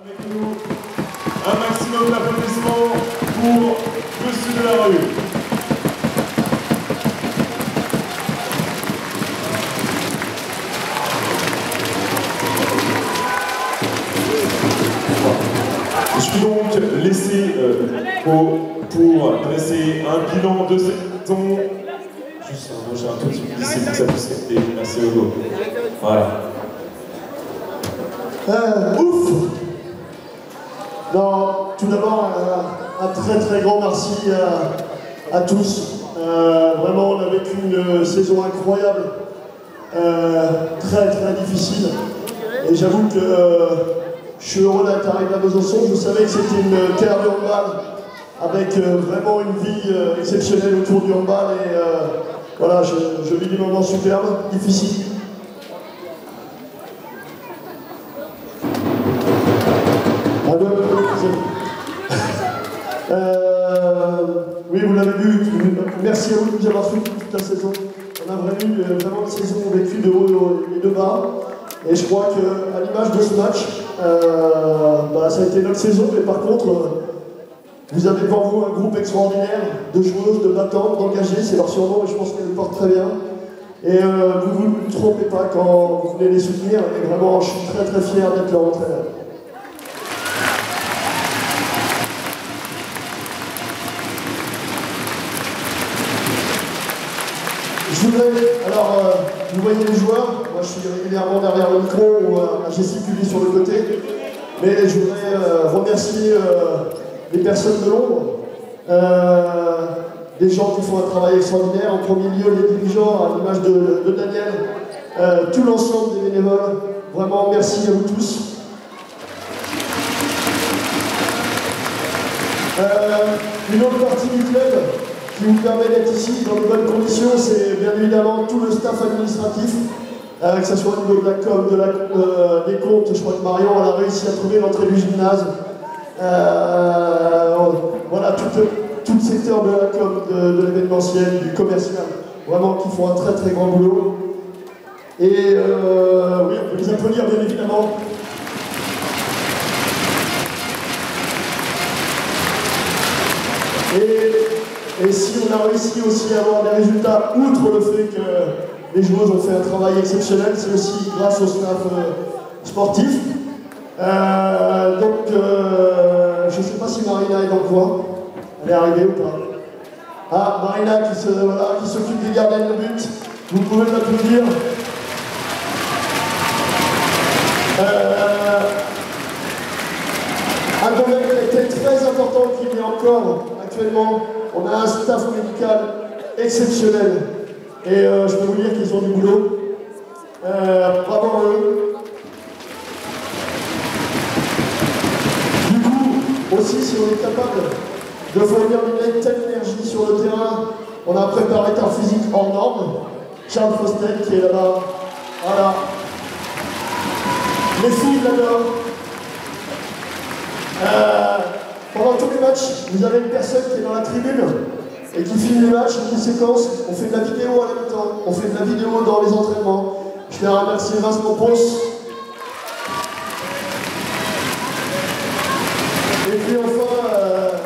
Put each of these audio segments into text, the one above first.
Avec nous, un maximum d'applaudissements pour Monsieur de la Rue. Je suis donc laissé pour dresser un bilan de saison. Juste j'ai un tout petit peu d'ici pour que ça puisse rester. Merci Hugo. Voilà. Ouf! Non, tout d'abord, un très grand merci à tous. Vraiment, on a vécu une saison incroyable, très difficile. Et j'avoue que je suis heureux d'être arrivé à Besançon. Je savais que c'était une terre de handball, avec vraiment une vie exceptionnelle autour du handball. Et voilà, je vis des moments superbes, difficiles. Oui, vous l'avez vu, merci à vous de nous avoir suivis toute la saison. On a vraiment une saison vécue de haut et de bas. Et je crois qu'à l'image de ce match, ça a été notre saison, mais par contre, vous avez devant vous un groupe extraordinaire de joueuses, de battantes, d'engagées, c'est leur surnom et je pense qu'elles le portent très bien. Et vous ne vous trompez pas quand vous venez les soutenir, et vraiment, je suis très fier d'être leur entraîneur. Je voudrais, alors, vous voyez les joueurs, moi je suis régulièrement derrière le micro ou à gesticuler sur le côté, mais je voudrais remercier les personnes de l'ombre, des gens qui font un travail extraordinaire, en premier lieu les dirigeants, à l'image de Daniel, tout l'ensemble des bénévoles, vraiment merci à vous tous. Une autre partie du club qui vous permet d'être ici dans de bonnes conditions, c'est bien évidemment tout le staff administratif, que ce soit au niveau de la com, des comptes. Je crois que Marion elle a réussi à trouver l'entrée du gymnase. Voilà, tout le secteur de la com, de l'événementiel, du commercial, vraiment qui font un très grand boulot. Et oui, on peut les applaudir bien évidemment. Et si on a réussi aussi à avoir des résultats, outre le fait que les joueuses ont fait un travail exceptionnel, c'est aussi grâce au staff sportif. Donc, je ne sais pas si Marina est dans le coin. Elle est arrivée ou pas? Ah, Marina qui s'occupe des gardiens de but. Vous pouvez l'applaudir. Un domaine qui était très important, qu'il y a encore actuellement. On a un staff médical exceptionnel et je peux vous dire qu'ils ont du boulot. Bravo à eux. Du coup, aussi, si on est capable de fournir une telle énergie sur le terrain, on a un préparateur physique hors norme, Charles Fostel qui est là-bas. Voilà. Les filles l'adorent. Pendant tous les matchs, vous avez une personne qui est dans la tribune et qui filme les matchs, une séquence. On fait de la vidéo en même temps, on fait de la vidéo dans les entraînements. Je tiens à remercier Vincent Ponce. Et puis enfin,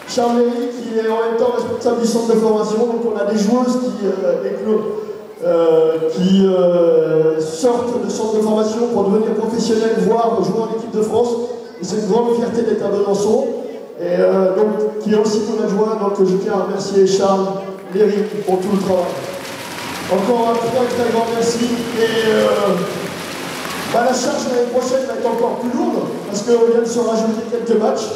Charles Léry qui est en même temps responsable du centre de formation. Donc on a des joueuses qui sortent de centre de formation pour devenir professionnelles, voire jouer en équipe de France. C'est une grande fierté d'être à Besançon, et donc, qui est aussi mon adjoint, donc je tiens à remercier Charles Léry pour tout le travail. Encore un très grand merci, et la charge l'année prochaine va être encore plus lourde, parce qu'on vient de se rajouter quelques matchs,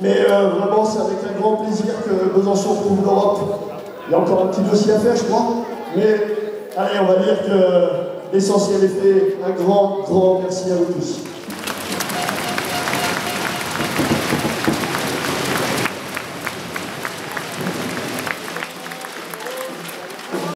mais vraiment c'est avec un grand plaisir que Besançon retrouve l'Europe. Il y a encore un petit dossier à faire, je crois, mais allez, on va dire que l'essentiel est fait. Un grand merci à vous tous.